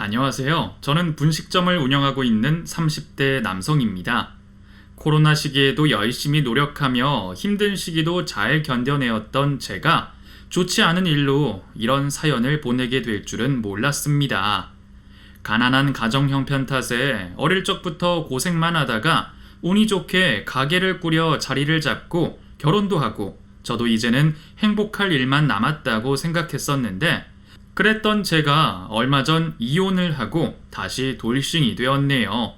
안녕하세요. 저는 분식점을 운영하고 있는 30대 남성입니다. 코로나 시기에도 열심히 노력하며 힘든 시기도 잘 견뎌내었던 제가 좋지 않은 일로 이런 사연을 보내게 될 줄은 몰랐습니다. 가난한 가정 형편 탓에 어릴 적부터 고생만 하다가 운이 좋게 가게를 꾸려 자리를 잡고 결혼도 하고 저도 이제는 행복할 일만 남았다고 생각했었는데 그랬던 제가 얼마 전 이혼을 하고 다시 돌싱이 되었네요.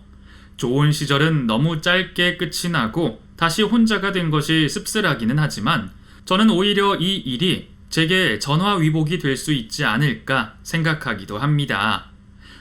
좋은 시절은 너무 짧게 끝이 나고 다시 혼자가 된 것이 씁쓸하기는 하지만 저는 오히려 이 일이 제게 전화위복이 될 수 있지 않을까 생각하기도 합니다.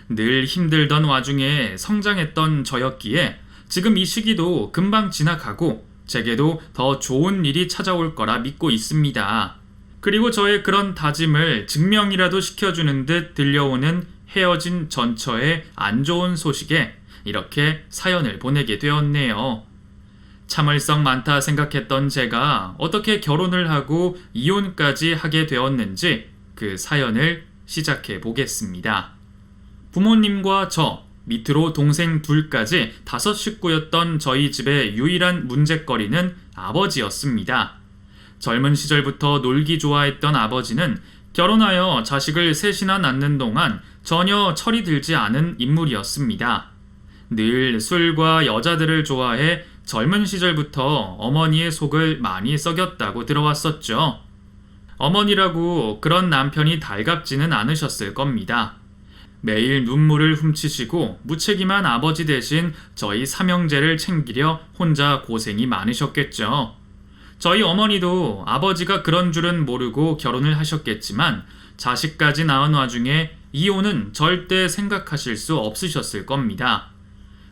늘 힘들던 와중에 성장했던 저였기에 지금 이 시기도 금방 지나가고 제게도 더 좋은 일이 찾아올 거라 믿고 있습니다. 그리고 저의 그런 다짐을 증명이라도 시켜주는 듯 들려오는 헤어진 전처의 안 좋은 소식에 이렇게 사연을 보내게 되었네요. 참을성 많다 생각했던 제가 어떻게 결혼을 하고 이혼까지 하게 되었는지 그 사연을 시작해 보겠습니다. 부모님과 저, 밑으로 동생 둘까지 5식구였던 저희 집의 유일한 문제거리는 아버지였습니다. 젊은 시절부터 놀기 좋아했던 아버지는 결혼하여 자식을 셋이나 낳는 동안 전혀 철이 들지 않은 인물이었습니다. 늘 술과 여자들을 좋아해 젊은 시절부터 어머니의 속을 많이 썩였다고 들어왔었죠. 어머니라고 그런 남편이 달갑지는 않으셨을 겁니다. 매일 눈물을 훔치시고 무책임한 아버지 대신 저희 삼형제를 챙기려 혼자 고생이 많으셨겠죠. 저희 어머니도 아버지가 그런 줄은 모르고 결혼을 하셨겠지만 자식까지 낳은 와중에 이혼은 절대 생각하실 수 없으셨을 겁니다.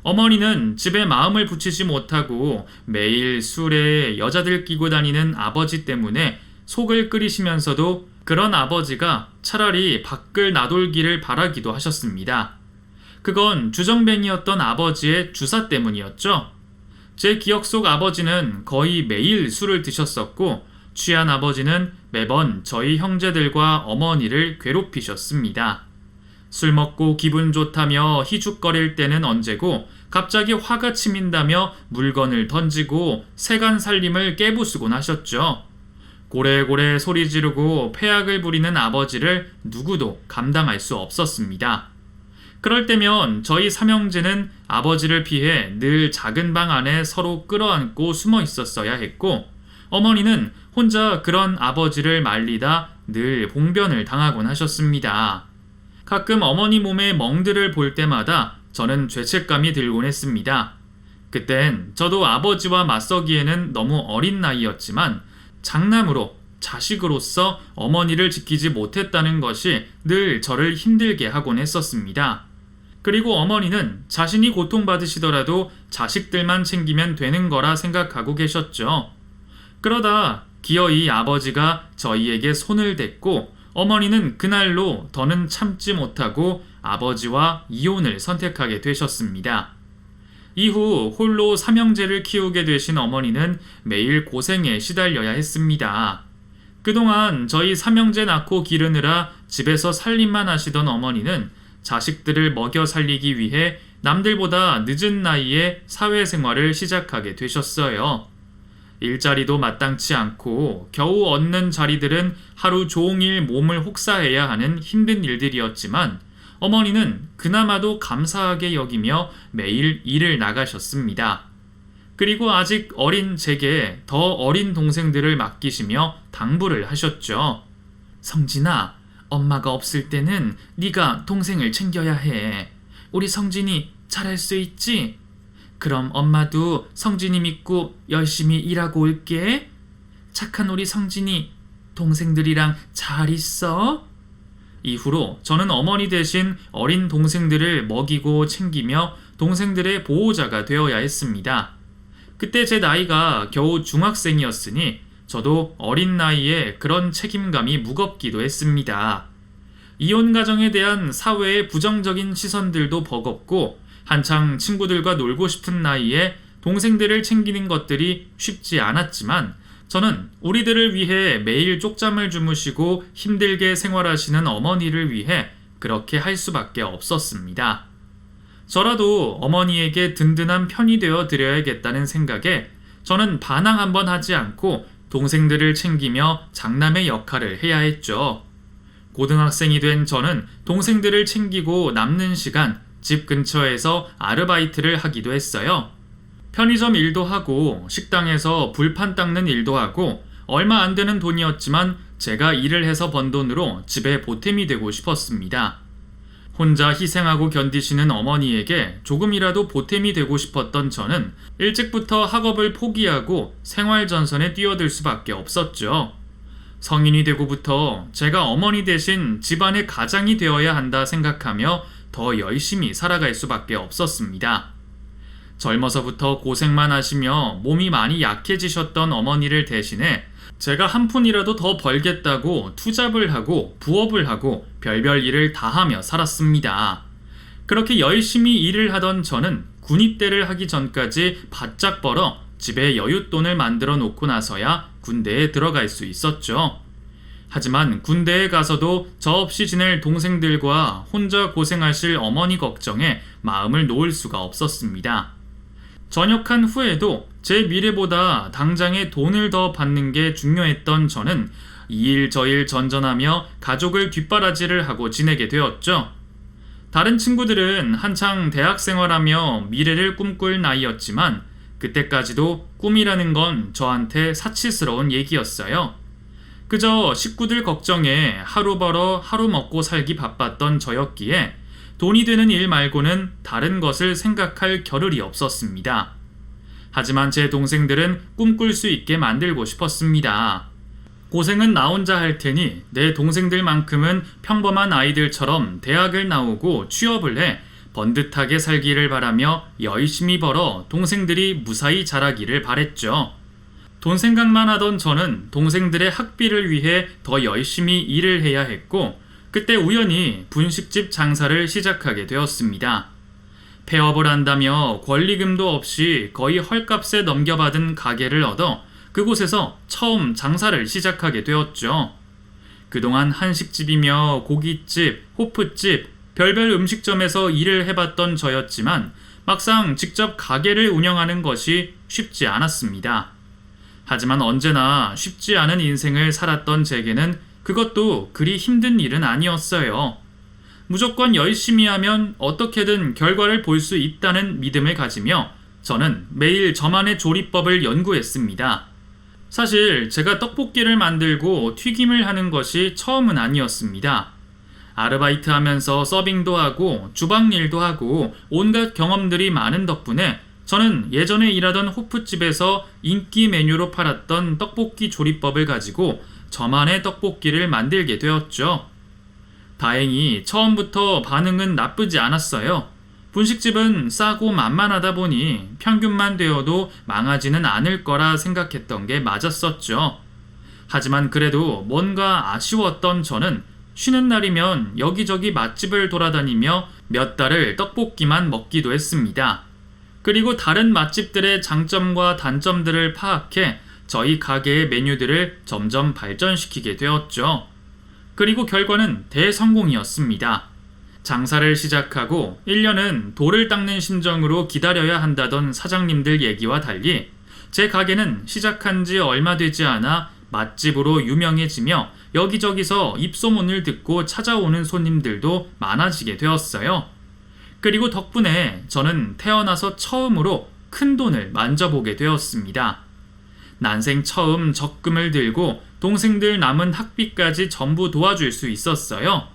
어머니는 집에 마음을 붙이지 못하고 매일 술에 여자들 끼고 다니는 아버지 때문에 속을 끓이시면서도 그런 아버지가 차라리 밖을 나돌기를 바라기도 하셨습니다. 그건 주정뱅이였던 아버지의 주사 때문이었죠. 제 기억 속 아버지는 거의 매일 술을 드셨었고 취한 아버지는 매번 저희 형제들과 어머니를 괴롭히셨습니다. 술 먹고 기분 좋다며 희죽거릴 때는 언제고 갑자기 화가 치민다며 물건을 던지고 세간 살림을 깨부수곤 하셨죠. 고래고래 소리 지르고 패악을 부리는 아버지를 누구도 감당할 수 없었습니다. 그럴 때면 저희 삼형제는 아버지를 피해 늘 작은 방 안에 서로 끌어안고 숨어 있었어야 했고 어머니는 혼자 그런 아버지를 말리다 늘 봉변을 당하곤 하셨습니다. 가끔 어머니 몸에 멍들을 볼 때마다 저는 죄책감이 들곤 했습니다. 그땐 저도 아버지와 맞서기에는 너무 어린 나이였지만 장남으로 자식으로서 어머니를 지키지 못했다는 것이 늘 저를 힘들게 하곤 했었습니다. 그리고 어머니는 자신이 고통받으시더라도 자식들만 챙기면 되는 거라 생각하고 계셨죠. 그러다 기어이 아버지가 저희에게 손을 댔고 어머니는 그날로 더는 참지 못하고 아버지와 이혼을 선택하게 되셨습니다. 이후 홀로 삼형제를 키우게 되신 어머니는 매일 고생에 시달려야 했습니다. 그동안 저희 삼형제 낳고 기르느라 집에서 살림만 하시던 어머니는 자식들을 먹여 살리기 위해 남들보다 늦은 나이에 사회생활을 시작하게 되셨어요. 일자리도 마땅치 않고 겨우 얻는 자리들은 하루 종일 몸을 혹사해야 하는 힘든 일들이었지만 어머니는 그나마도 감사하게 여기며 매일 일을 나가셨습니다. 그리고 아직 어린 제게 더 어린 동생들을 맡기시며 당부를 하셨죠. 성진아, 엄마가 없을 때는 네가 동생을 챙겨야 해. 우리 성진이 잘할 수 있지? 그럼 엄마도 성진이 믿고 열심히 일하고 올게. 착한 우리 성진이 동생들이랑 잘 있어? 이후로 저는 어머니 대신 어린 동생들을 먹이고 챙기며 동생들의 보호자가 되어야 했습니다. 그때 제 나이가 겨우 중학생이었으니 저도 어린 나이에 그런 책임감이 무겁기도 했습니다. 이혼 가정에 대한 사회의 부정적인 시선들도 버겁고 한창 친구들과 놀고 싶은 나이에 동생들을 챙기는 것들이 쉽지 않았지만 저는 우리들을 위해 매일 쪽잠을 주무시고 힘들게 생활하시는 어머니를 위해 그렇게 할 수밖에 없었습니다. 저라도 어머니에게 든든한 편이 되어 드려야겠다는 생각에 저는 반항 한번 하지 않고 동생들을 챙기며 장남의 역할을 해야 했죠. 고등학생이 된 저는 동생들을 챙기고 남는 시간 집 근처에서 아르바이트를 하기도 했어요. 편의점 일도 하고 식당에서 불판 닦는 일도 하고 얼마 안 되는 돈이었지만 제가 일을 해서 번 돈으로 집에 보탬이 되고 싶었습니다. 혼자 희생하고 견디시는 어머니에게 조금이라도 보탬이 되고 싶었던 저는 일찍부터 학업을 포기하고 생활전선에 뛰어들 수밖에 없었죠. 성인이 되고부터 제가 어머니 대신 집안의 가장이 되어야 한다 생각하며 더 열심히 살아갈 수밖에 없었습니다. 젊어서부터 고생만 하시며 몸이 많이 약해지셨던 어머니를 대신해 제가 한 푼이라도 더 벌겠다고 투잡을 하고 부업을 하고 별별 일을 다 하며 살았습니다. 그렇게 열심히 일을 하던 저는 군입대를 하기 전까지 바짝 벌어 집에 여윳돈을 만들어 놓고 나서야 군대에 들어갈 수 있었죠. 하지만 군대에 가서도 저 없이 지낼 동생들과 혼자 고생하실 어머니 걱정에 마음을 놓을 수가 없었습니다. 전역한 후에도 제 미래보다 당장에 돈을 더 받는 게 중요했던 저는 이 일 저 일 전전하며 가족을 뒷바라지를 하고 지내게 되었죠. 다른 친구들은 한창 대학 생활하며 미래를 꿈꿀 나이였지만 그때까지도 꿈이라는 건 저한테 사치스러운 얘기였어요. 그저 식구들 걱정에 하루 벌어 하루 먹고 살기 바빴던 저였기에 돈이 되는 일 말고는 다른 것을 생각할 겨를이 없었습니다. 하지만 제 동생들은 꿈꿀 수 있게 만들고 싶었습니다. 고생은 나 혼자 할 테니 내 동생들만큼은 평범한 아이들처럼 대학을 나오고 취업을 해 번듯하게 살기를 바라며 열심히 벌어 동생들이 무사히 자라기를 바랬죠. 돈 생각만 하던 저는 동생들의 학비를 위해 더 열심히 일을 해야 했고 그때 우연히 분식집 장사를 시작하게 되었습니다. 폐업을 한다며 권리금도 없이 거의 헐값에 넘겨받은 가게를 얻어 그곳에서 처음 장사를 시작하게 되었죠. 그동안 한식집이며 고깃집, 호프집, 별별 음식점에서 일을 해봤던 저였지만 막상 직접 가게를 운영하는 것이 쉽지 않았습니다. 하지만 언제나 쉽지 않은 인생을 살았던 제게는 그것도 그리 힘든 일은 아니었어요. 무조건 열심히 하면 어떻게든 결과를 볼 수 있다는 믿음을 가지며 저는 매일 저만의 조리법을 연구했습니다. 사실 제가 떡볶이를 만들고 튀김을 하는 것이 처음은 아니었습니다. 아르바이트 하면서 서빙도 하고 주방 일도 하고 온갖 경험들이 많은 덕분에 저는 예전에 일하던 호프집에서 인기 메뉴로 팔았던 떡볶이 조리법을 가지고 저만의 떡볶이를 만들게 되었죠. 다행히 처음부터 반응은 나쁘지 않았어요. 분식집은 싸고 만만하다 보니 평균만 되어도 망하지는 않을 거라 생각했던 게 맞았었죠. 하지만 그래도 뭔가 아쉬웠던 저는 쉬는 날이면 여기저기 맛집을 돌아다니며 몇 달을 떡볶이만 먹기도 했습니다. 그리고 다른 맛집들의 장점과 단점들을 파악해 저희 가게의 메뉴들을 점점 발전시키게 되었죠. 그리고 결과는 대성공이었습니다. 장사를 시작하고 1년은 돌을 닦는 심정으로 기다려야 한다던 사장님들 얘기와 달리 제 가게는 시작한 지 얼마 되지 않아 맛집으로 유명해지며 여기저기서 입소문을 듣고 찾아오는 손님들도 많아지게 되었어요. 그리고 덕분에 저는 태어나서 처음으로 큰 돈을 만져보게 되었습니다. 난생 처음 적금을 들고 동생들 남은 학비까지 전부 도와줄 수 있었어요.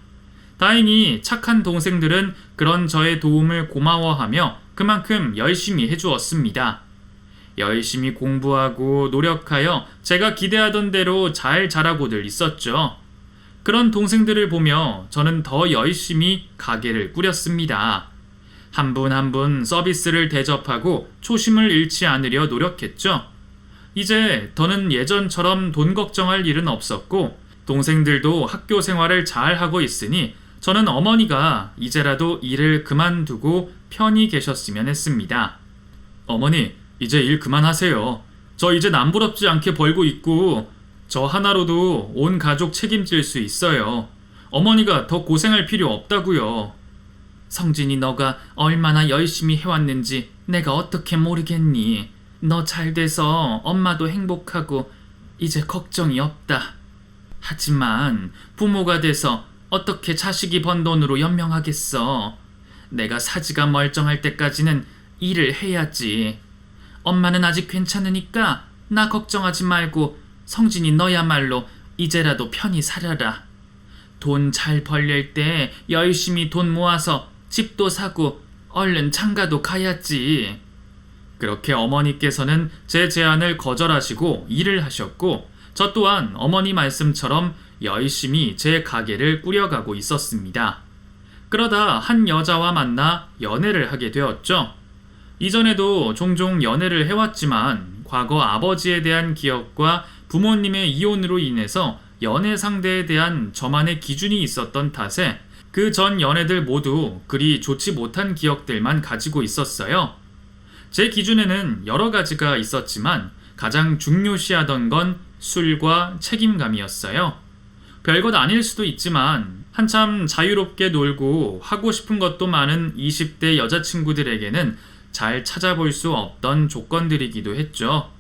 다행히 착한 동생들은 그런 저의 도움을 고마워하며 그만큼 열심히 해주었습니다. 열심히 공부하고 노력하여 제가 기대하던 대로 잘 자라고들 있었죠. 그런 동생들을 보며 저는 더 열심히 가게를 꾸렸습니다. 한 분 한 분 서비스를 대접하고 초심을 잃지 않으려 노력했죠. 이제 더는 예전처럼 돈 걱정할 일은 없었고 동생들도 학교 생활을 잘 하고 있으니 저는 어머니가 이제라도 일을 그만두고 편히 계셨으면 했습니다. 어머니, 이제 일 그만하세요. 저 이제 남부럽지 않게 벌고 있고 저 하나로도 온 가족 책임질 수 있어요. 어머니가 더 고생할 필요 없다고요. 성진이 너가 얼마나 열심히 해왔는지 내가 어떻게 모르겠니? 너 잘 돼서 엄마도 행복하고 이제 걱정이 없다. 하지만 부모가 돼서 어떻게 자식이 번 돈으로 연명하겠어? 내가 사지가 멀쩡할 때까지는 일을 해야지. 엄마는 아직 괜찮으니까 나 걱정하지 말고 성진이 너야말로 이제라도 편히 살아라. 돈 잘 벌릴 때 열심히 돈 모아서 집도 사고 얼른 장가도 가야지. 그렇게 어머니께서는 제 제안을 거절하시고 일을 하셨고 저 또한 어머니 말씀처럼 열심히 제 가게를 꾸려가고 있었습니다. 그러다 한 여자와 만나 연애를 하게 되었죠. 이전에도 종종 연애를 해왔지만 과거 아버지에 대한 기억과 부모님의 이혼으로 인해서 연애 상대에 대한 저만의 기준이 있었던 탓에 그 전 연애들 모두 그리 좋지 못한 기억들만 가지고 있었어요. 제 기준에는 여러 가지가 있었지만 가장 중요시하던 건 술과 책임감이었어요. 별것 아닐 수도 있지만 한참 자유롭게 놀고 하고 싶은 것도 많은 20대 여자친구들에게는 잘 찾아볼 수 없던 조건들이기도 했죠.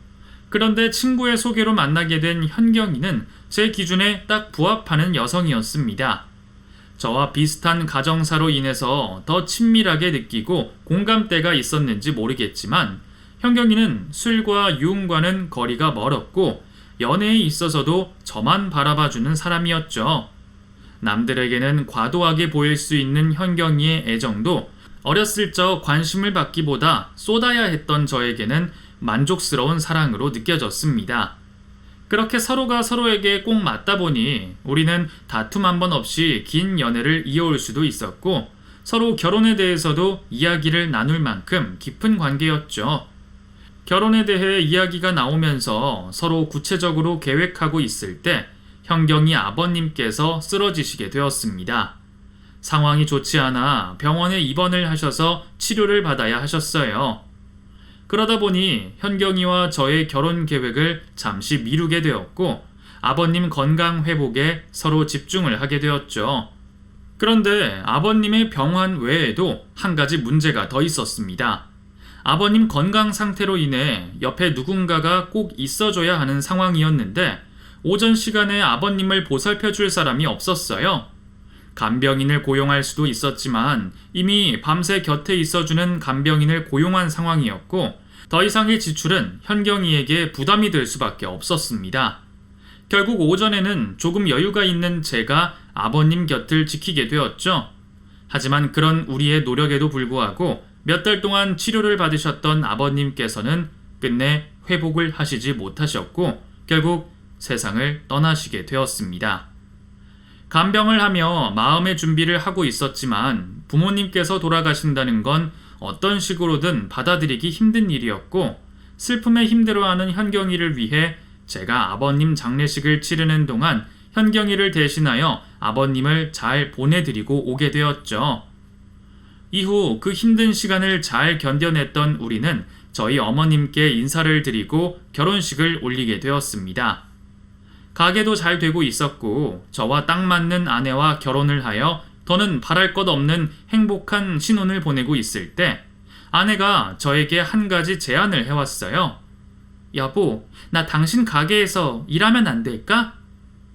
그런데 친구의 소개로 만나게 된 현경이는 제 기준에 딱 부합하는 여성이었습니다. 저와 비슷한 가정사로 인해서 더 친밀하게 느끼고 공감대가 있었는지 모르겠지만 현경이는 술과 유흥과는 거리가 멀었고 연애에 있어서도 저만 바라봐주는 사람이었죠. 남들에게는 과도하게 보일 수 있는 현경이의 애정도 어렸을 적 관심을 받기보다 쏟아야 했던 저에게는 만족스러운 사랑으로 느껴졌습니다. 그렇게 서로가 서로에게 꼭 맞다 보니 우리는 다툼 한 번 없이 긴 연애를 이어올 수도 있었고 서로 결혼에 대해서도 이야기를 나눌 만큼 깊은 관계였죠. 결혼에 대해 이야기가 나오면서 서로 구체적으로 계획하고 있을 때 현경이 아버님께서 쓰러지시게 되었습니다. 상황이 좋지 않아 병원에 입원을 하셔서 치료를 받아야 하셨어요. 그러다 보니 현경이와 저의 결혼 계획을 잠시 미루게 되었고 아버님 건강 회복에 서로 집중을 하게 되었죠. 그런데 아버님의 병환 외에도 한 가지 문제가 더 있었습니다. 아버님 건강 상태로 인해 옆에 누군가가 꼭 있어줘야 하는 상황이었는데 오전 시간에 아버님을 보살펴 줄 사람이 없었어요. 간병인을 고용할 수도 있었지만 이미 밤새 곁에 있어주는 간병인을 고용한 상황이었고 더 이상의 지출은 현경이에게 부담이 될 수밖에 없었습니다. 결국 오전에는 조금 여유가 있는 제가 아버님 곁을 지키게 되었죠. 하지만 그런 우리의 노력에도 불구하고 몇 달 동안 치료를 받으셨던 아버님께서는 끝내 회복을 하시지 못하셨고 결국 세상을 떠나시게 되었습니다. 간병을 하며 마음의 준비를 하고 있었지만 부모님께서 돌아가신다는 건 어떤 식으로든 받아들이기 힘든 일이었고 슬픔에 힘들어하는 현경이를 위해 제가 아버님 장례식을 치르는 동안 현경이를 대신하여 아버님을 잘 보내드리고 오게 되었죠. 이후 그 힘든 시간을 잘 견뎌냈던 우리는 저희 어머님께 인사를 드리고 결혼식을 올리게 되었습니다. 가게도 잘 되고 있었고 저와 딱 맞는 아내와 결혼을 하여 더는 바랄 것 없는 행복한 신혼을 보내고 있을 때 아내가 저에게 한 가지 제안을 해왔어요. 여보, 나 당신 가게에서 일하면 안 될까?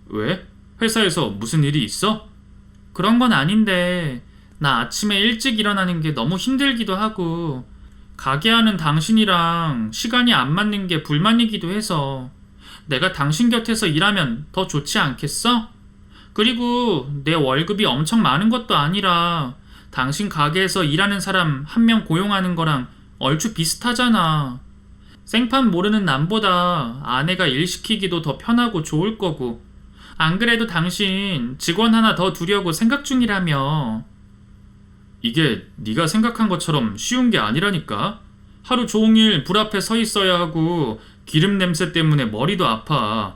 왜? 회사에서 무슨 일이 있어? 그런 건 아닌데 나 아침에 일찍 일어나는 게 너무 힘들기도 하고 가게 하는 당신이랑 시간이 안 맞는 게 불만이기도 해서 내가 당신 곁에서 일하면 더 좋지 않겠어? 그리고 내 월급이 엄청 많은 것도 아니라 당신 가게에서 일하는 사람 한 명 고용하는 거랑 얼추 비슷하잖아. 생판 모르는 남보다 아내가 일 시키기도 더 편하고 좋을 거고 안 그래도 당신 직원 하나 더 두려고 생각 중이라며. 이게 네가 생각한 것처럼 쉬운 게 아니라니까. 하루 종일 불 앞에 서 있어야 하고 기름 냄새 때문에 머리도 아파.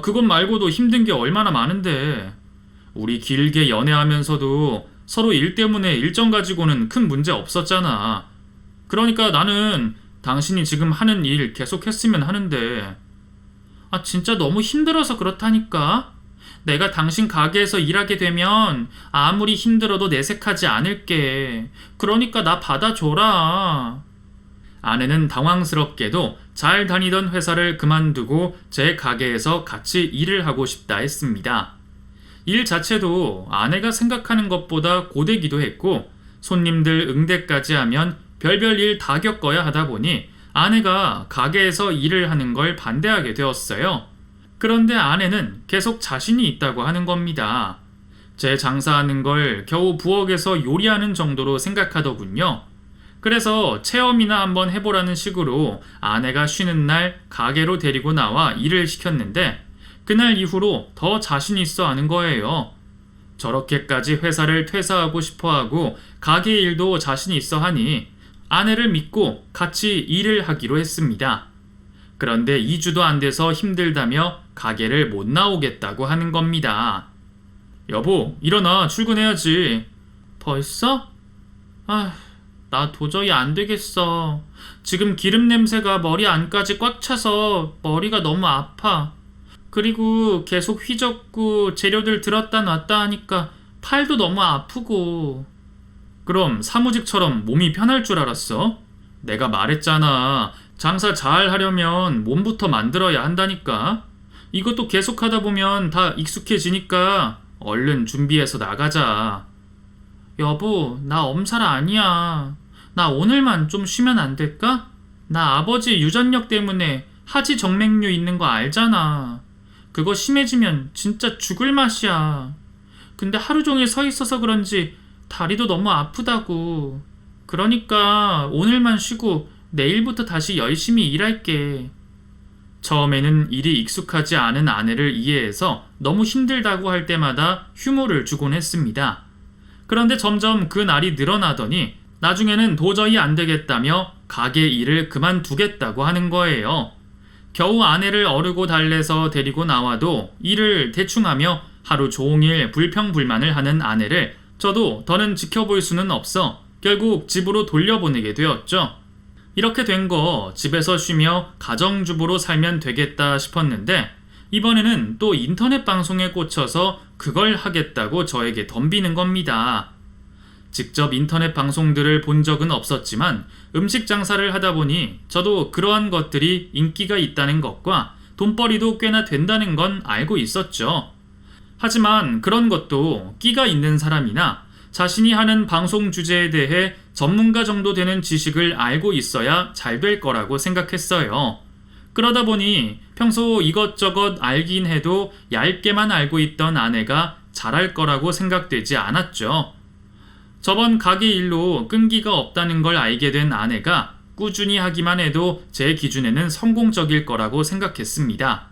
그것 말고도 힘든 게 얼마나 많은데. 우리 길게 연애하면서도 서로 일 때문에 일정 가지고는 큰 문제 없었잖아. 그러니까 나는 당신이 지금 하는 일 계속 했으면 하는데. 진짜 너무 힘들어서 그렇다니까. 내가 당신 가게에서 일하게 되면 아무리 힘들어도 내색하지 않을게. 그러니까 나 받아줘라. 아내는 당황스럽게도 잘 다니던 회사를 그만두고 제 가게에서 같이 일을 하고 싶다 했습니다. 일 자체도 아내가 생각하는 것보다 고되기도 했고 손님들 응대까지 하면 별별 일 다 겪어야 하다 보니 아내가 가게에서 일을 하는 걸 반대하게 되었어요. 그런데 아내는 계속 자신이 있다고 하는 겁니다. 제 장사하는 걸 겨우 부엌에서 요리하는 정도로 생각하더군요. 그래서 체험이나 한번 해보라는 식으로 아내가 쉬는 날 가게로 데리고 나와 일을 시켰는데 그날 이후로 더 자신 있어 하는 거예요. 저렇게까지 회사를 퇴사하고 싶어하고 가게 일도 자신 있어 하니 아내를 믿고 같이 일을 하기로 했습니다. 그런데 2주도 안 돼서 힘들다며 가게를 못 나오겠다고 하는 겁니다. 여보, 일어나 출근해야지. 벌써? 나 도저히 안 되겠어. 지금 기름 냄새가 머리 안까지 꽉 차서 머리가 너무 아파. 그리고 계속 휘젓고 재료들 들었다 놨다 하니까 팔도 너무 아프고. 그럼 사무직처럼 몸이 편할 줄 알았어? 내가 말했잖아. 장사 잘 하려면 몸부터 만들어야 한다니까. 이것도 계속 하다 보면 다 익숙해지니까 얼른 준비해서 나가자. 여보, 나 엄살 아니야. 나 오늘만 좀 쉬면 안 될까? 나 아버지 유전력 때문에 하지 정맥류 있는 거 알잖아. 그거 심해지면 진짜 죽을 맛이야. 근데 하루 종일 서 있어서 그런지 다리도 너무 아프다고. 그러니까 오늘만 쉬고 내일부터 다시 열심히 일할게. 처음에는 일이 익숙하지 않은 아내를 이해해서 너무 힘들다고 할 때마다 휴무를 주곤 했습니다. 그런데 점점 그 날이 늘어나더니 나중에는 도저히 안 되겠다며 가게 일을 그만두겠다고 하는 거예요. 겨우 아내를 어르고 달래서 데리고 나와도 일을 대충 하며 하루 종일 불평불만을 하는 아내를 저도 더는 지켜볼 수는 없어 결국 집으로 돌려보내게 되었죠. 이렇게 된 거 집에서 쉬며 가정주부로 살면 되겠다 싶었는데 이번에는 또 인터넷 방송에 꽂혀서 그걸 하겠다고 저에게 덤비는 겁니다. 직접 인터넷 방송들을 본 적은 없었지만 음식 장사를 하다 보니 저도 그러한 것들이 인기가 있다는 것과 돈벌이도 꽤나 된다는 건 알고 있었죠. 하지만 그런 것도 끼가 있는 사람이나 자신이 하는 방송 주제에 대해 전문가 정도 되는 지식을 알고 있어야 잘 될 거라고 생각했어요. 그러다 보니 평소 이것저것 알긴 해도 얇게만 알고 있던 아내가 잘할 거라고 생각되지 않았죠. 저번 가게 일로 끈기가 없다는 걸 알게 된 아내가 꾸준히 하기만 해도 제 기준에는 성공적일 거라고 생각했습니다.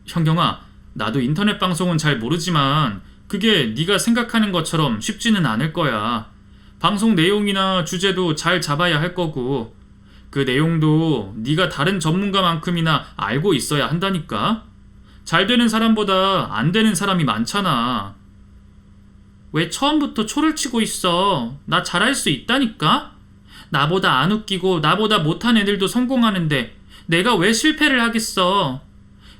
현경아, 나도 인터넷 방송은 잘 모르지만 그게 네가 생각하는 것처럼 쉽지는 않을 거야. 방송 내용이나 주제도 잘 잡아야 할 거고 그 내용도 네가 다른 전문가만큼이나 알고 있어야 한다니까. 잘 되는 사람보다 안 되는 사람이 많잖아. 왜 처음부터 초를 치고 있어? 나 잘할 수 있다니까? 나보다 안 웃기고 나보다 못한 애들도 성공하는데 내가 왜 실패를 하겠어?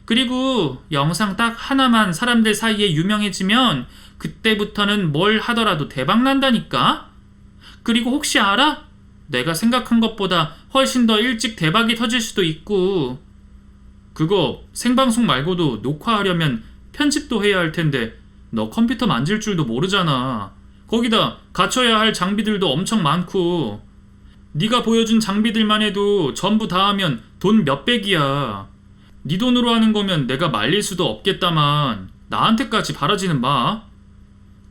그리고 영상 딱 하나만 사람들 사이에 유명해지면 그때부터는 뭘 하더라도 대박 난다니까? 그리고 혹시 알아? 내가 생각한 것보다 훨씬 더 일찍 대박이 터질 수도 있고. 그거 생방송 말고도 녹화하려면 편집도 해야 할 텐데 너 컴퓨터 만질 줄도 모르잖아. 거기다 갖춰야 할 장비들도 엄청 많고. 네가 보여준 장비들만 해도 전부 다 하면 돈 몇백이야. 네 돈으로 하는 거면 내가 말릴 수도 없겠다만 나한테까지 바라지는 마.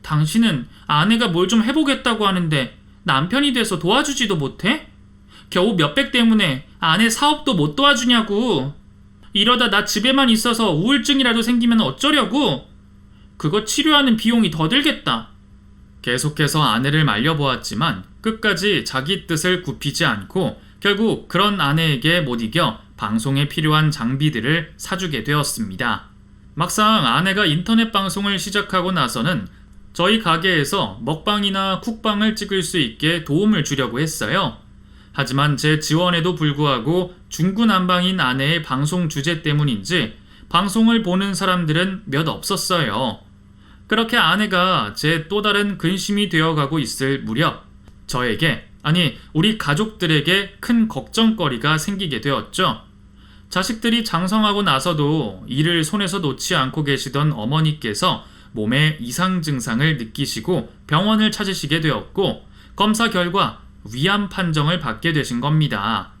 당신은 아내가 뭘 좀 해보겠다고 하는데 남편이 돼서 도와주지도 못해? 겨우 몇백 때문에 아내 사업도 못 도와주냐고. 이러다 나 집에만 있어서 우울증이라도 생기면 어쩌려고? 그거 치료하는 비용이 더 들겠다. 계속해서 아내를 말려보았지만 끝까지 자기 뜻을 굽히지 않고 결국 그런 아내에게 못 이겨 방송에 필요한 장비들을 사주게 되었습니다. 막상 아내가 인터넷 방송을 시작하고 나서는 저희 가게에서 먹방이나 쿡방을 찍을 수 있게 도움을 주려고 했어요. 하지만 제 지원에도 불구하고 중구난방인 아내의 방송 주제 때문인지 방송을 보는 사람들은 몇 없었어요. 그렇게 아내가 제 또 다른 근심이 되어가고 있을 무렵 저에게, 아니 우리 가족들에게 큰 걱정거리가 생기게 되었죠. 자식들이 장성하고 나서도 일을 손에서 놓지 않고 계시던 어머니께서 몸에 이상 증상을 느끼시고 병원을 찾으시게 되었고 검사 결과 위암 판정을 받게 되신 겁니다.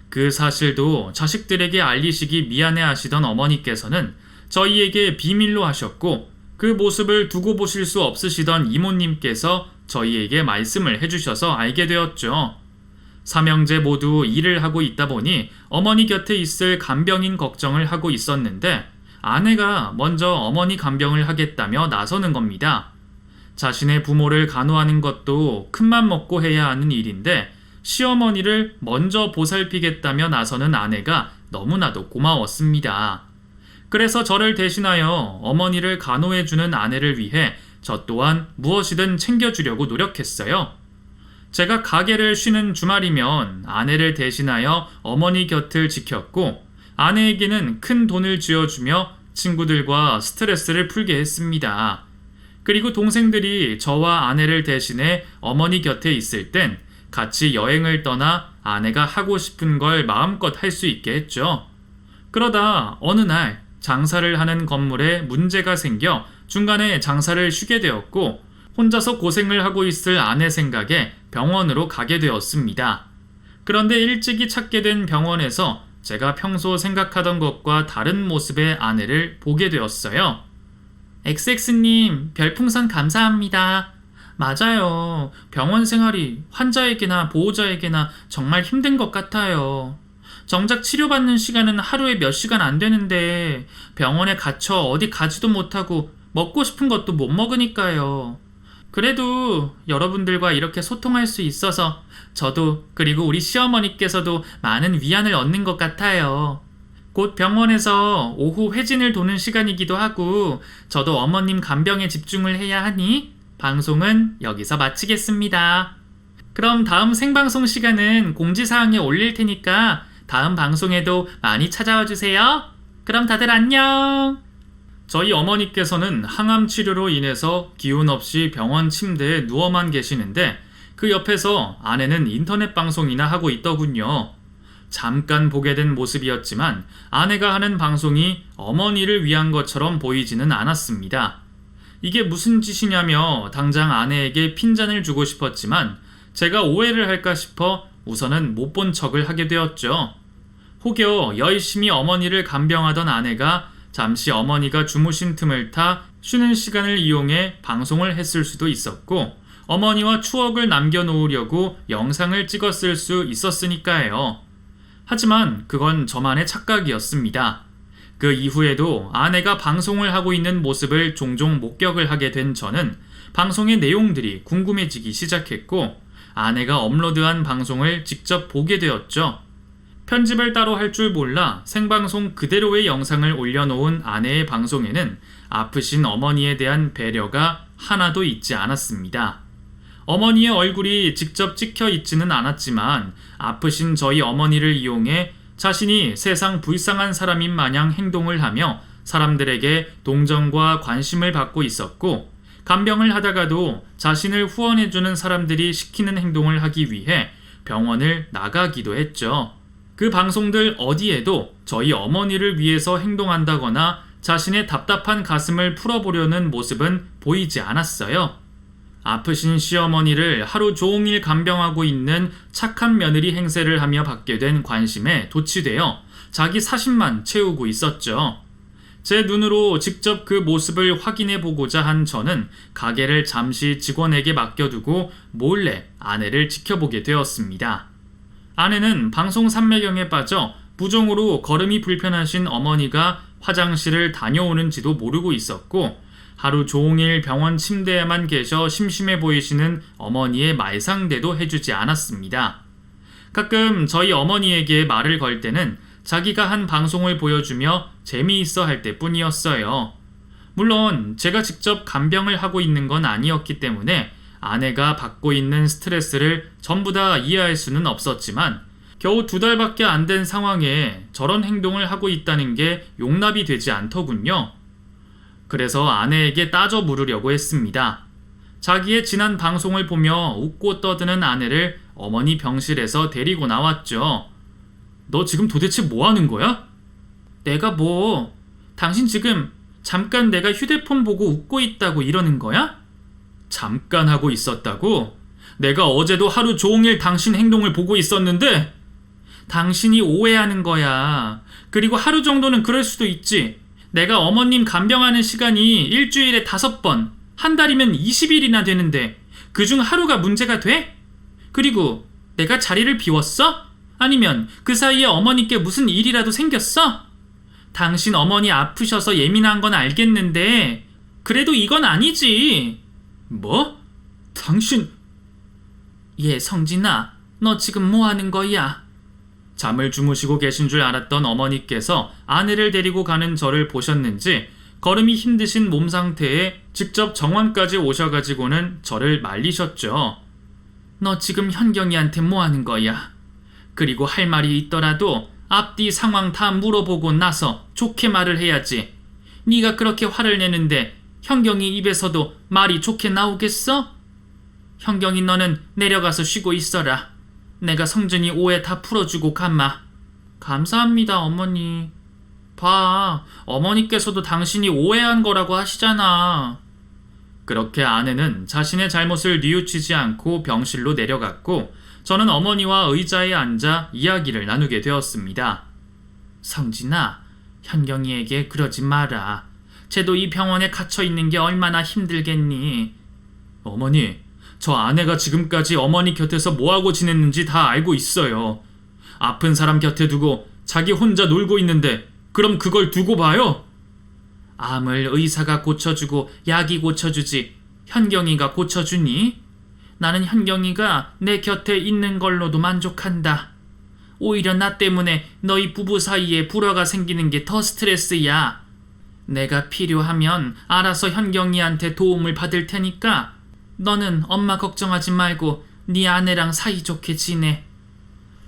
그 사실도 자식들에게 알리시기 미안해 하시던 어머니께서는 저희에게 비밀로 하셨고 그 모습을 두고 보실 수 없으시던 이모님께서 저희에게 말씀을 해주셔서 알게 되었죠. 삼형제 모두 일을 하고 있다 보니 어머니 곁에 있을 간병인 걱정을 하고 있었는데 아내가 먼저 어머니 간병을 하겠다며 나서는 겁니다. 자신의 부모를 간호하는 것도 큰맘 먹고 해야 하는 일인데 시어머니를 먼저 보살피겠다며 나서는 아내가 너무나도 고마웠습니다. 그래서 저를 대신하여 어머니를 간호해주는 아내를 위해 저 또한 무엇이든 챙겨주려고 노력했어요. 제가 가게를 쉬는 주말이면 아내를 대신하여 어머니 곁을 지켰고 아내에게는 큰 돈을 쥐어주며 친구들과 스트레스를 풀게 했습니다. 그리고 동생들이 저와 아내를 대신해 어머니 곁에 있을 땐 같이 여행을 떠나 아내가 하고 싶은 걸 마음껏 할 수 있게 했죠. 그러다 어느 날 장사를 하는 건물에 문제가 생겨 중간에 장사를 쉬게 되었고 혼자서 고생을 하고 있을 아내 생각에 병원으로 가게 되었습니다. 그런데 일찍이 찾게 된 병원에서 제가 평소 생각하던 것과 다른 모습의 아내를 보게 되었어요. XX님, 별풍선 감사합니다. 맞아요. 병원 생활이 환자에게나 보호자에게나 정말 힘든 것 같아요. 정작 치료받는 시간은 하루에 몇 시간 안 되는데 병원에 갇혀 어디 가지도 못하고 먹고 싶은 것도 못 먹으니까요. 그래도 여러분들과 이렇게 소통할 수 있어서 저도 그리고 우리 시어머니께서도 많은 위안을 얻는 것 같아요. 곧 병원에서 오후 회진을 도는 시간이기도 하고 저도 어머님 간병에 집중을 해야 하니 방송은 여기서 마치겠습니다. 그럼 다음 생방송 시간은 공지사항에 올릴 테니까 다음 방송에도 많이 찾아와 주세요. 그럼 다들 안녕. 저희 어머니께서는 항암 치료로 인해서 기운 없이 병원 침대에 누워만 계시는데 그 옆에서 아내는 인터넷 방송이나 하고 있더군요. 잠깐 보게 된 모습이었지만 아내가 하는 방송이 어머니를 위한 것처럼 보이지는 않았습니다. 이게 무슨 짓이냐며 당장 아내에게 핀잔을 주고 싶었지만 제가 오해를 할까 싶어 우선은 못 본 척을 하게 되었죠. 혹여 열심히 어머니를 간병하던 아내가 잠시 어머니가 주무신 틈을 타 쉬는 시간을 이용해 방송을 했을 수도 있었고 어머니와 추억을 남겨놓으려고 영상을 찍었을 수 있었으니까요. 하지만 그건 저만의 착각이었습니다. 그 이후에도 아내가 방송을 하고 있는 모습을 종종 목격을 하게 된 저는 방송의 내용들이 궁금해지기 시작했고 아내가 업로드한 방송을 직접 보게 되었죠. 편집을 따로 할 줄 몰라 생방송 그대로의 영상을 올려놓은 아내의 방송에는 아프신 어머니에 대한 배려가 하나도 있지 않았습니다. 어머니의 얼굴이 직접 찍혀 있지는 않았지만 아프신 저희 어머니를 이용해 자신이 세상 불쌍한 사람인 마냥 행동을 하며 사람들에게 동정과 관심을 받고 있었고 간병을 하다가도 자신을 후원해주는 사람들이 시키는 행동을 하기 위해 병원을 나가기도 했죠. 그 방송들 어디에도 저희 어머니를 위해서 행동한다거나 자신의 답답한 가슴을 풀어보려는 모습은 보이지 않았어요. 아프신 시어머니를 하루 종일 간병하고 있는 착한 며느리 행세를 하며 받게 된 관심에 도취되어 자기 사심만 채우고 있었죠. 제 눈으로 직접 그 모습을 확인해 보고자 한 저는 가게를 잠시 직원에게 맡겨두고 몰래 아내를 지켜보게 되었습니다. 아내는 방송 삼매경에 빠져 부종으로 걸음이 불편하신 어머니가 화장실을 다녀오는지도 모르고 있었고 하루 종일 병원 침대에만 계셔 심심해 보이시는 어머니의 말상대도 해주지 않았습니다. 가끔 저희 어머니에게 말을 걸 때는 자기가 한 방송을 보여주며 재미있어 할 때뿐이었어요. 물론 제가 직접 간병을 하고 있는 건 아니었기 때문에 아내가 받고 있는 스트레스를 전부 다 이해할 수는 없었지만 겨우 2달밖에 안 된 상황에 저런 행동을 하고 있다는 게 용납이 되지 않더군요. 그래서 아내에게 따져 물으려고 했습니다. 자기의 지난 방송을 보며 웃고 떠드는 아내를 어머니 병실에서 데리고 나왔죠. 너 지금 도대체 뭐 하는 거야? 내가 뭐, 당신 지금 잠깐 내가 휴대폰 보고 웃고 있다고 이러는 거야? 잠깐 하고 있었다고? 내가 어제도 하루 종일 당신 행동을 보고 있었는데? 당신이 오해하는 거야. 그리고 하루 정도는 그럴 수도 있지. 내가 어머님 간병하는 시간이 일주일에 5번, 한 달이면 20일이나 되는데 그중 하루가 문제가 돼? 그리고 내가 자리를 비웠어? 아니면 그 사이에 어머니께 무슨 일이라도 생겼어? 당신 어머니 아프셔서 예민한 건 알겠는데 그래도 이건 아니지. 뭐? 당신... 예, 성진아, 너 지금 뭐 하는 거야? 잠을 주무시고 계신 줄 알았던 어머니께서 아내를 데리고 가는 저를 보셨는지 걸음이 힘드신 몸 상태에 직접 정원까지 오셔가지고는 저를 말리셨죠. 너 지금 현경이한테 뭐 하는 거야? 그리고 할 말이 있더라도 앞뒤 상황 다 물어보고 나서 좋게 말을 해야지. 네가 그렇게 화를 내는데 현경이 입에서도 말이 좋게 나오겠어? 현경이 너는 내려가서 쉬고 있어라. 내가 성준이 오해 다 풀어주고 가마. 감사합니다, 어머니. 봐, 어머니께서도 당신이 오해한 거라고 하시잖아. 그렇게 아내는 자신의 잘못을 뉘우치지 않고 병실로 내려갔고 저는 어머니와 의자에 앉아 이야기를 나누게 되었습니다. 성진아, 현경이에게 그러지 마라. 쟤도 이 병원에 갇혀있는 게 얼마나 힘들겠니? 어머니, 저 아내가 지금까지 어머니 곁에서 뭐하고 지냈는지 다 알고 있어요. 아픈 사람 곁에 두고 자기 혼자 놀고 있는데 그럼 그걸 두고 봐요? 암을 의사가 고쳐주고 약이 고쳐주지 현경이가 고쳐주니? 나는 현경이가 내 곁에 있는 걸로도 만족한다. 오히려 나 때문에 너희 부부 사이에 불화가 생기는 게 더 스트레스야. 내가 필요하면 알아서 현경이한테 도움을 받을 테니까 너는 엄마 걱정하지 말고 네 아내랑 사이좋게 지내.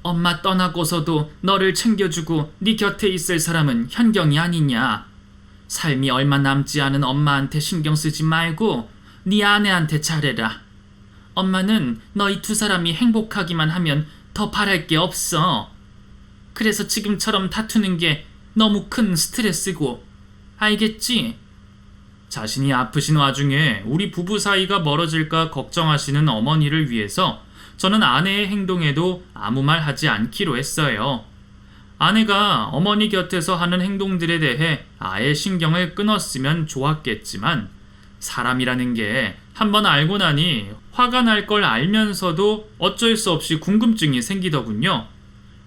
엄마 떠나고서도 너를 챙겨주고 네 곁에 있을 사람은 현경이 아니냐. 삶이 얼마 남지 않은 엄마한테 신경 쓰지 말고 네 아내한테 잘해라. 엄마는 너희 2사람이 행복하기만 하면 더 바랄 게 없어. 그래서 지금처럼 다투는 게 너무 큰 스트레스고. 알겠지? 자신이 아프신 와중에 우리 부부 사이가 멀어질까 걱정하시는 어머니를 위해서 저는 아내의 행동에도 아무 말 하지 않기로 했어요. 아내가 어머니 곁에서 하는 행동들에 대해 아예 신경을 끊었으면 좋았겠지만 사람이라는 게 한번 알고 나니 화가 날 걸 알면서도 어쩔 수 없이 궁금증이 생기더군요.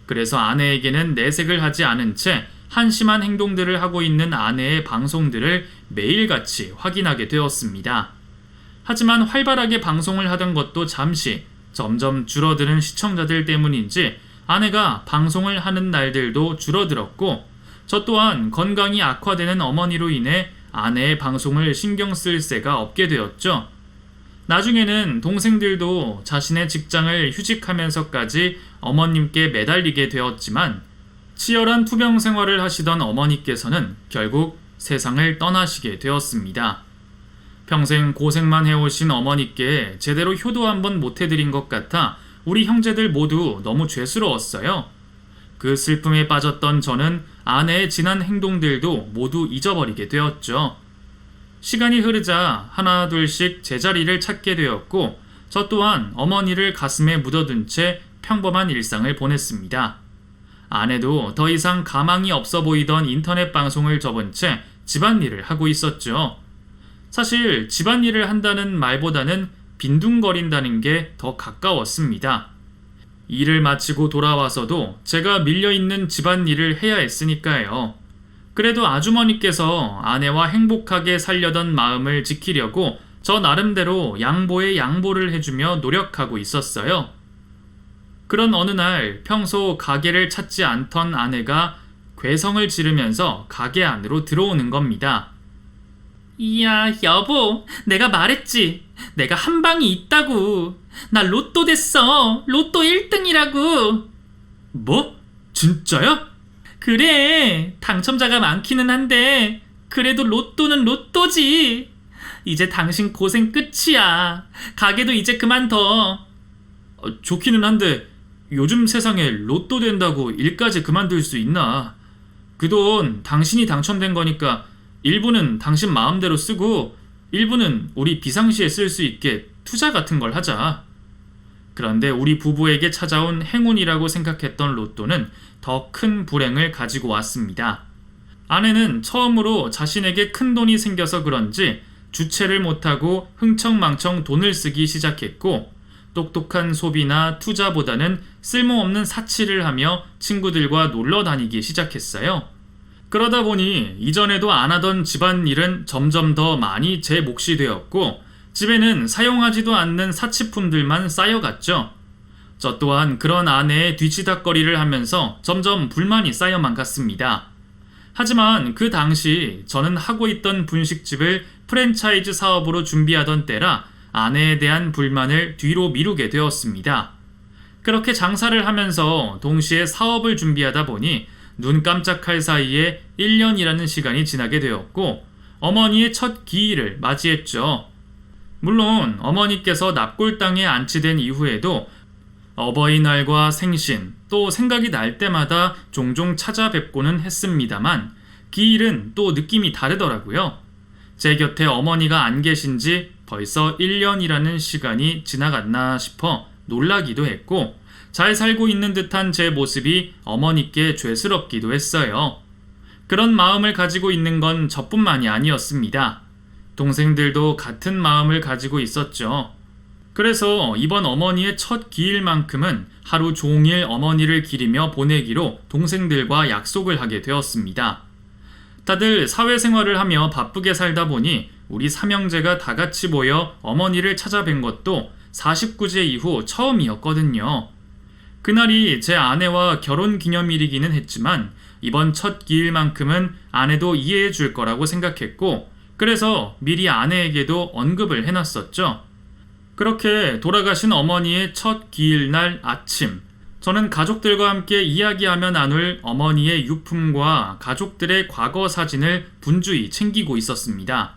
그래서 아내에게는 내색을 하지 않은 채 한심한 행동들을 하고 있는 아내의 방송들을 매일같이 확인하게 되었습니다. 하지만 활발하게 방송을 하던 것도 잠시 점점 줄어드는 시청자들 때문인지 아내가 방송을 하는 날들도 줄어들었고 저 또한 건강이 악화되는 어머니로 인해 아내의 방송을 신경 쓸 새가 없게 되었죠. 나중에는 동생들도 자신의 직장을 휴직하면서까지 어머님께 매달리게 되었지만 치열한 투병 생활을 하시던 어머니께서는 결국 세상을 떠나시게 되었습니다. 평생 고생만 해오신 어머니께 제대로 효도 한번 못해드린 것 같아 우리 형제들 모두 너무 죄스러웠어요. 그 슬픔에 빠졌던 저는 아내의 지난 행동들도 모두 잊어버리게 되었죠. 시간이 흐르자 하나 둘씩 제자리를 찾게 되었고 저 또한 어머니를 가슴에 묻어둔 채 평범한 일상을 보냈습니다. 아내도 더 이상 가망이 없어 보이던 인터넷 방송을 접은 채 집안일을 하고 있었죠. 사실 집안일을 한다는 말보다는 빈둥거린다는 게 더 가까웠습니다. 일을 마치고 돌아와서도 제가 밀려있는 집안일을 해야 했으니까요. 그래도 아주머니께서 아내와 행복하게 살려던 마음을 지키려고 저 나름대로 양보에 양보를 해주며 노력하고 있었어요. 그런 어느 날 평소 가게를 찾지 않던 아내가 괴성을 지르면서 가게 안으로 들어오는 겁니다. 이야, 여보, 내가 말했지. 내가 한 방이 있다고. 나 로또 됐어. 로또 1등이라고. 뭐? 진짜야? 그래, 당첨자가 많기는 한데 그래도 로또는 로또지. 이제 당신 고생 끝이야. 가게도 이제 그만둬. 좋기는 한데 요즘 세상에 로또 된다고 일까지 그만둘 수 있나? 그 돈 당신이 당첨된 거니까 일부는 당신 마음대로 쓰고 일부는 우리 비상시에 쓸 수 있게 투자 같은 걸 하자. 그런데 우리 부부에게 찾아온 행운이라고 생각했던 로또는 더 큰 불행을 가지고 왔습니다. 아내는 처음으로 자신에게 큰 돈이 생겨서 그런지 주체를 못하고 흥청망청 돈을 쓰기 시작했고, 똑똑한 소비나 투자보다는 쓸모없는 사치를 하며 친구들과 놀러 다니기 시작했어요. 그러다 보니 이전에도 안 하던 집안일은 점점 더 많이 제 몫이 되었고, 집에는 사용하지도 않는 사치품들만 쌓여갔죠. 저 또한 그런 아내의 뒤치다꺼리를 하면서 점점 불만이 쌓여만 갔습니다. 하지만 그 당시 저는 하고 있던 분식집을 프랜차이즈 사업으로 준비하던 때라 아내에 대한 불만을 뒤로 미루게 되었습니다. 그렇게 장사를 하면서 동시에 사업을 준비하다 보니 눈 깜짝할 사이에 1년이라는 시간이 지나게 되었고, 어머니의 첫 기일을 맞이했죠. 물론 어머니께서 납골당에 안치된 이후에도 어버이날과 생신, 또 생각이 날 때마다 종종 찾아뵙고는 했습니다만 기일은 또 느낌이 다르더라고요. 제 곁에 어머니가 안 계신 지 벌써 1년이라는 시간이 지나갔나 싶어 놀라기도 했고, 잘 살고 있는 듯한 제 모습이 어머니께 죄스럽기도 했어요. 그런 마음을 가지고 있는 건 저뿐만이 아니었습니다. 동생들도 같은 마음을 가지고 있었죠. 그래서 이번 어머니의 첫 기일만큼은 하루 종일 어머니를 기리며 보내기로 동생들과 약속을 하게 되었습니다. 다들 사회생활을 하며 바쁘게 살다 보니 우리 삼형제가 다 같이 모여 어머니를 찾아뵌 것도 49제 이후 처음이었거든요. 그날이 제 아내와 결혼 기념일이기는 했지만 이번 첫 기일만큼은 아내도 이해해 줄 거라고 생각했고, 그래서 미리 아내에게도 언급을 해놨었죠. 그렇게 돌아가신 어머니의 첫 기일날 아침, 저는 가족들과 함께 이야기하며 나눌 어머니의 유품과 가족들의 과거 사진을 분주히 챙기고 있었습니다.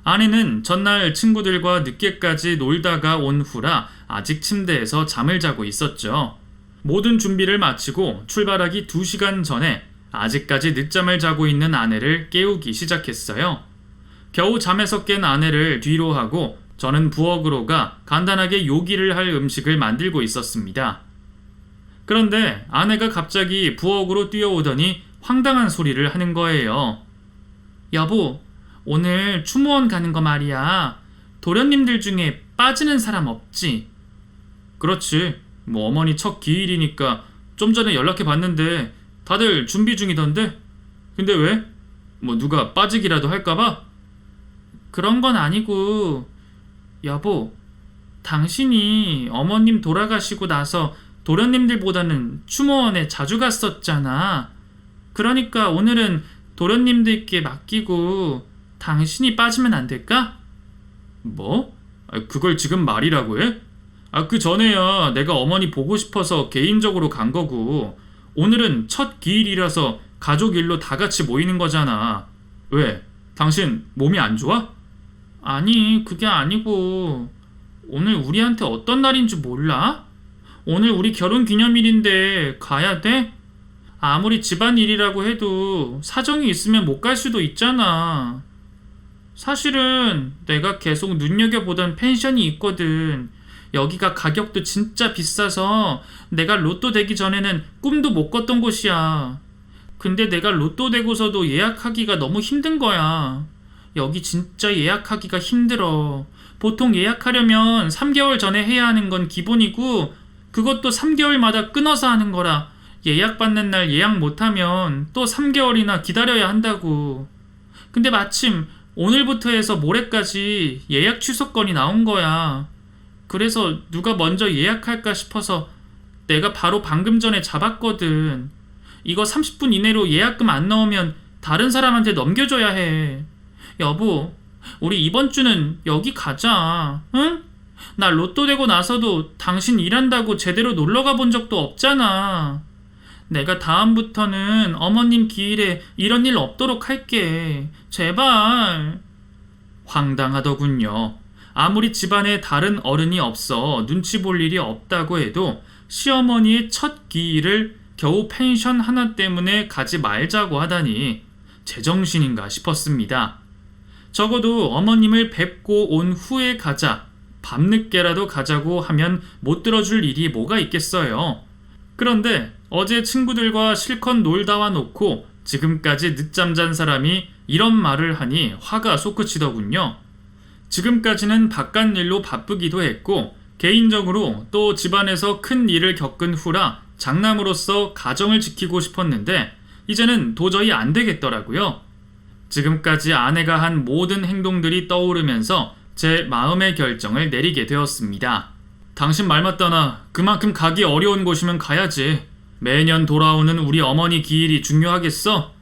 아내는 전날 친구들과 늦게까지 놀다가 온 후라 아직 침대에서 잠을 자고 있었죠. 모든 준비를 마치고 출발하기 2시간 전에 아직까지 늦잠을 자고 있는 아내를 깨우기 시작했어요. 겨우 잠에서 깬 아내를 뒤로 하고 저는 부엌으로 가 간단하게 요기를 할 음식을 만들고 있었습니다. 그런데 아내가 갑자기 부엌으로 뛰어오더니 황당한 소리를 하는 거예요. 여보, 오늘 추모원 가는 거 말이야. 도련님들 중에 빠지는 사람 없지? 그렇지. 뭐 어머니 첫 기일이니까 좀 전에 연락해 봤는데 다들 준비 중이던데? 근데 왜? 뭐 누가 빠지기라도 할까봐? 그런 건 아니고, 여보, 당신이 어머님 돌아가시고 나서 도련님들보다는 추모원에 자주 갔었잖아. 그러니까 오늘은 도련님들께 맡기고 당신이 빠지면 안 될까? 뭐? 그걸 지금 말이라고 해? 그 전에야 내가 어머니 보고 싶어서 개인적으로 간 거고, 오늘은 첫 기일이라서 가족 일로 다 같이 모이는 거잖아. 왜? 당신 몸이 안 좋아? 아니, 그게 아니고 오늘 우리한테 어떤 날인 줄 몰라? 오늘 우리 결혼 기념일인데 가야 돼? 아무리 집안일이라고 해도 사정이 있으면 못 갈 수도 있잖아. 사실은 내가 계속 눈여겨보던 펜션이 있거든. 여기가 가격도 진짜 비싸서 내가 로또 되기 전에는 꿈도 못 꿨던 곳이야. 근데 내가 로또 되고서도 예약하기가 너무 힘든 거야. 여기 진짜 예약하기가 힘들어. 보통 예약하려면 3개월 전에 해야 하는 건 기본이고, 그것도 3개월마다 끊어서 하는 거라 예약받는 날 예약 못하면 또 3개월이나 기다려야 한다고. 근데 마침 오늘부터 해서 모레까지 예약 취소건이 나온 거야. 그래서 누가 먼저 예약할까 싶어서 내가 바로 방금 전에 잡았거든. 이거 30분 이내로 예약금 안 넣으면 다른 사람한테 넘겨줘야 해. 여보, 우리 이번 주는 여기 가자. 응? 나 로또 되고 나서도 당신 일한다고 제대로 놀러 가본 적도 없잖아. 내가 다음부터는 어머님 기일에 이런 일 없도록 할게. 제발. 황당하더군요. 아무리 집안에 다른 어른이 없어 눈치 볼 일이 없다고 해도 시어머니의 첫 기일을 겨우 펜션 하나 때문에 가지 말자고 하다니 제정신인가 싶었습니다. 적어도 어머님을 뵙고 온 후에 가자, 밤늦게라도 가자고 하면 못 들어줄 일이 뭐가 있겠어요. 그런데 어제 친구들과 실컷 놀다 와 놓고 지금까지 늦잠 잔 사람이 이런 말을 하니 화가 솟구치더군요. 지금까지는 바깥일로 바쁘기도 했고 개인적으로 또 집안에서 큰 일을 겪은 후라 장남으로서 가정을 지키고 싶었는데 이제는 도저히 안 되겠더라고요. 지금까지 아내가 한 모든 행동들이 떠오르면서 제 마음의 결정을 내리게 되었습니다. 당신 말 맞다나 그만큼 가기 어려운 곳이면 가야지. 매년 돌아오는 우리 어머니 기일이 중요하겠어?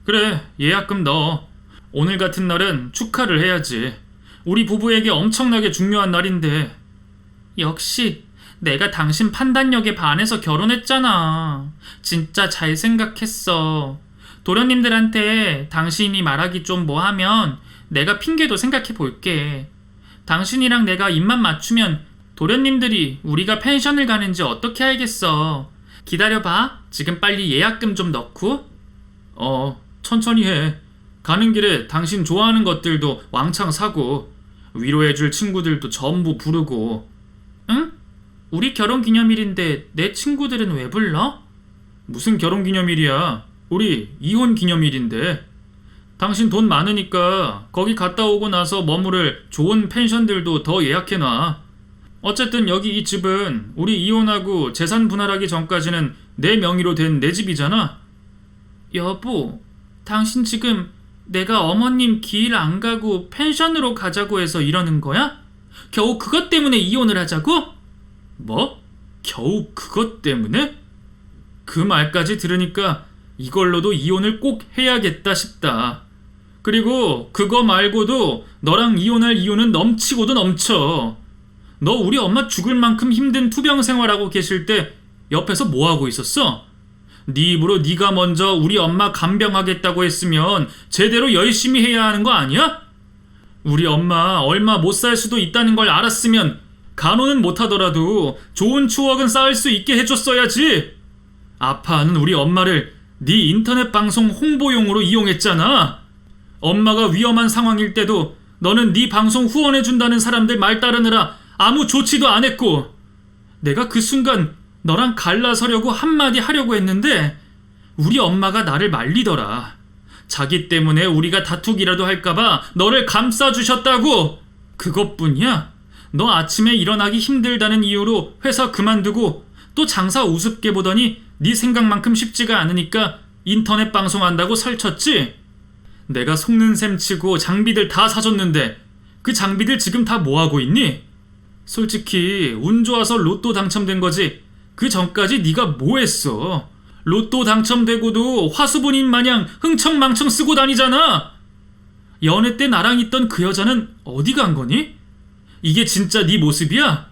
그래, 예약금 넣어. 오늘 같은 날은 축하를 해야지. 우리 부부에게 엄청나게 중요한 날인데. 역시 내가 당신 판단력에 반해서 결혼했잖아. 진짜 잘 생각했어. 도련님들한테 당신이 말하기 좀 뭐하면 내가 핑계도 생각해 볼게. 당신이랑 내가 입만 맞추면 도련님들이 우리가 펜션을 가는지 어떻게 알겠어. 기다려봐. 지금 빨리 예약금 좀 넣고. 천천히 해. 가는 길에 당신 좋아하는 것들도 왕창 사고 위로해줄 친구들도 전부 부르고. 응? 우리 결혼기념일인데 내 친구들은 왜 불러? 무슨 결혼기념일이야. 우리 이혼기념일인데. 당신 돈 많으니까 거기 갔다 오고 나서 머무를 좋은 펜션들도 더 예약해놔. 어쨌든 여기 이 집은 우리 이혼하고 재산 분할하기 전까지는 내 명의로 된 내 집이잖아. 여보, 당신 지금 내가 어머님 기일 안 가고 펜션으로 가자고 해서 이러는 거야? 겨우 그것 때문에 이혼을 하자고? 뭐? 겨우 그것 때문에? 그 말까지 들으니까 이걸로도 이혼을 꼭 해야겠다 싶다. 그리고 그거 말고도 너랑 이혼할 이유는 넘치고도 넘쳐. 너 우리 엄마 죽을 만큼 힘든 투병 생활하고 계실 때 옆에서 뭐 하고 있었어? 네 입으로 네가 먼저 우리 엄마 간병하겠다고 했으면 제대로 열심히 해야 하는 거 아니야? 우리 엄마 얼마 못 살 수도 있다는 걸 알았으면 간호는 못하더라도 좋은 추억은 쌓을 수 있게 해줬어야지. 아파하는 우리 엄마를 네 인터넷 방송 홍보용으로 이용했잖아. 엄마가 위험한 상황일 때도 너는 네 방송 후원해준다는 사람들 말 따르느라 아무 조치도 안 했고, 내가 그 순간 너랑 갈라서려고 한마디 하려고 했는데 우리 엄마가 나를 말리더라. 자기 때문에 우리가 다투기라도 할까봐 너를 감싸주셨다고. 그것뿐이야? 너 아침에 일어나기 힘들다는 이유로 회사 그만두고 또 장사 우습게 보더니 네 생각만큼 쉽지가 않으니까 인터넷 방송한다고 설쳤지? 내가 속는 셈 치고 장비들 다 사줬는데 그 장비들 지금 다 뭐하고 있니? 솔직히 운 좋아서 로또 당첨된 거지 그 전까지 네가 뭐 했어? 로또 당첨되고도 화수분인 마냥 흥청망청 쓰고 다니잖아. 연애 때 나랑 있던 그 여자는 어디 간 거니? 이게 진짜 네 모습이야?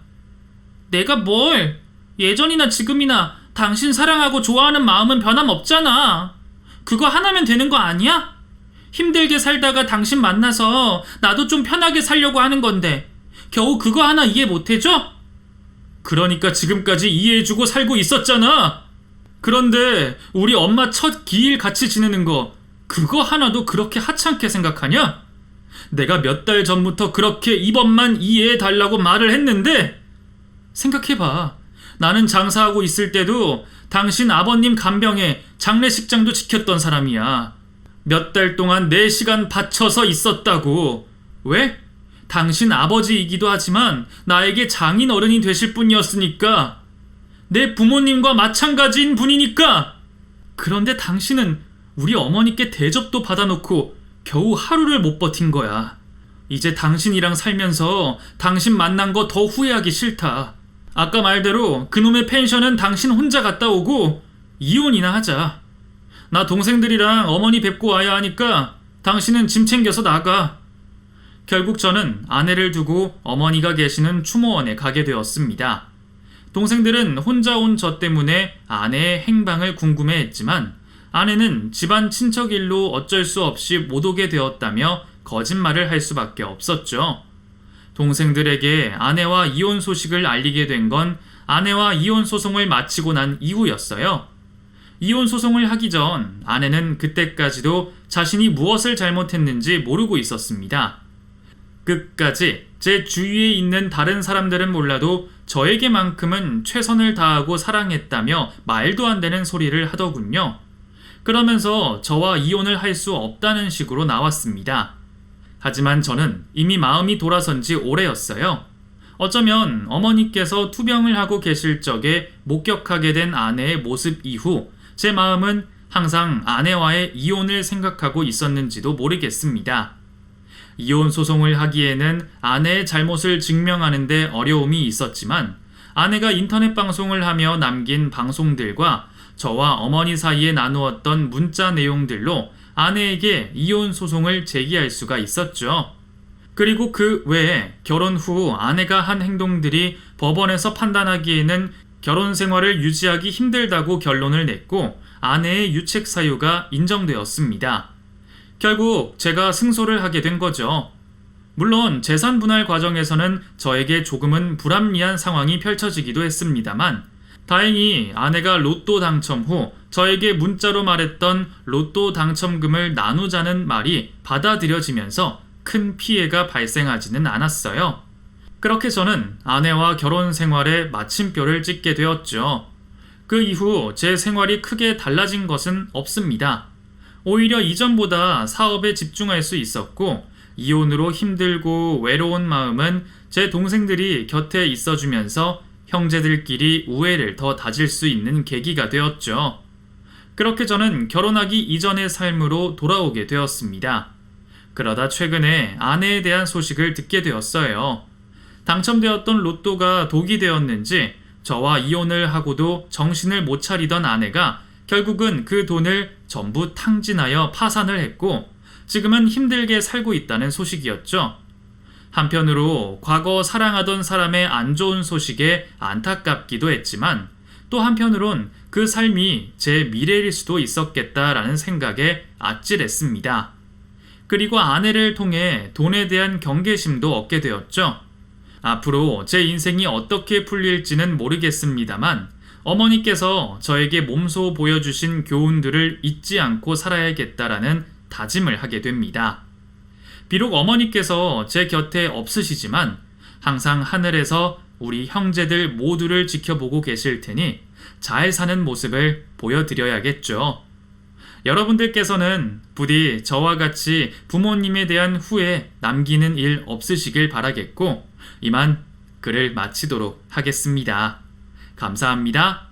내가 뭘? 예전이나 지금이나 당신 사랑하고 좋아하는 마음은 변함없잖아. 그거 하나면 되는 거 아니야? 힘들게 살다가 당신 만나서 나도 좀 편하게 살려고 하는 건데 겨우 그거 하나 이해 못 해줘? 그러니까 지금까지 이해해주고 살고 있었잖아. 그런데 우리 엄마 첫 기일 같이 지내는 거 그거 하나도 그렇게 하찮게 생각하냐? 내가 몇 달 전부터 그렇게 이번만 이해해달라고 말을 했는데 생각해봐. 나는 장사하고 있을 때도 당신 아버님 간병에 장례식장도 지켰던 사람이야. 몇 달 동안 내 시간 바쳐서 있었다고. 왜? 당신 아버지이기도 하지만 나에게 장인 어른이 되실 분이었으니까. 내 부모님과 마찬가지인 분이니까. 그런데 당신은 우리 어머니께 대접도 받아놓고 겨우 하루를 못 버틴 거야. 이제 당신이랑 살면서 당신 만난 거 더 후회하기 싫다. 아까 말대로 그놈의 펜션은 당신 혼자 갔다 오고 이혼이나 하자. 나 동생들이랑 어머니 뵙고 와야 하니까 당신은 짐 챙겨서 나가. 결국 저는 아내를 두고 어머니가 계시는 추모원에 가게 되었습니다. 동생들은 혼자 온 저 때문에 아내의 행방을 궁금해했지만 아내는 집안 친척 일로 어쩔 수 없이 못 오게 되었다며 거짓말을 할 수밖에 없었죠. 동생들에게 아내와 이혼 소식을 알리게 된 건 아내와 이혼 소송을 마치고 난 이후였어요. 이혼 소송을 하기 전 아내는 그때까지도 자신이 무엇을 잘못했는지 모르고 있었습니다. 끝까지 제 주위에 있는 다른 사람들은 몰라도 저에게만큼은 최선을 다하고 사랑했다며 말도 안 되는 소리를 하더군요. 그러면서 저와 이혼을 할 수 없다는 식으로 나왔습니다. 하지만 저는 이미 마음이 돌아선 지 오래였어요. 어쩌면 어머니께서 투병을 하고 계실 적에 목격하게 된 아내의 모습 이후 제 마음은 항상 아내와의 이혼을 생각하고 있었는지도 모르겠습니다. 이혼 소송을 하기에는 아내의 잘못을 증명하는 데 어려움이 있었지만 아내가 인터넷 방송을 하며 남긴 방송들과 저와 어머니 사이에 나누었던 문자 내용들로 아내에게 이혼 소송을 제기할 수가 있었죠. 그리고 그 외에 결혼 후 아내가 한 행동들이 법원에서 판단하기에는 결혼 생활을 유지하기 힘들다고 결론을 냈고 아내의 유책 사유가 인정되었습니다. 결국 제가 승소를 하게 된 거죠. 물론 재산 분할 과정에서는 저에게 조금은 불합리한 상황이 펼쳐지기도 했습니다만 다행히 아내가 로또 당첨 후 저에게 문자로 말했던 로또 당첨금을 나누자는 말이 받아들여지면서 큰 피해가 발생하지는 않았어요. 그렇게 저는 아내와 결혼 생활에 마침표를 찍게 되었죠. 그 이후 제 생활이 크게 달라진 것은 없습니다. 오히려 이전보다 사업에 집중할 수 있었고 이혼으로 힘들고 외로운 마음은 제 동생들이 곁에 있어주면서 형제들끼리 우애를 더 다질 수 있는 계기가 되었죠. 그렇게 저는 결혼하기 이전의 삶으로 돌아오게 되었습니다. 그러다 최근에 아내에 대한 소식을 듣게 되었어요. 당첨되었던 로또가 독이 되었는지 저와 이혼을 하고도 정신을 못 차리던 아내가 결국은 그 돈을 전부 탕진하여 파산을 했고 지금은 힘들게 살고 있다는 소식이었죠. 한편으로 과거 사랑하던 사람의 안 좋은 소식에 안타깝기도 했지만 또 한편으론 그 삶이 제 미래일 수도 있었겠다라는 생각에 아찔했습니다. 그리고 아내를 통해 돈에 대한 경계심도 얻게 되었죠. 앞으로 제 인생이 어떻게 풀릴지는 모르겠습니다만 어머니께서 저에게 몸소 보여주신 교훈들을 잊지 않고 살아야겠다라는 다짐을 하게 됩니다. 비록 어머니께서 제 곁에 없으시지만 항상 하늘에서 우리 형제들 모두를 지켜보고 계실 테니 잘 사는 모습을 보여드려야겠죠. 여러분들께서는 부디 저와 같이 부모님에 대한 후회 남기는 일 없으시길 바라겠고 이만 글을 마치도록 하겠습니다. 감사합니다.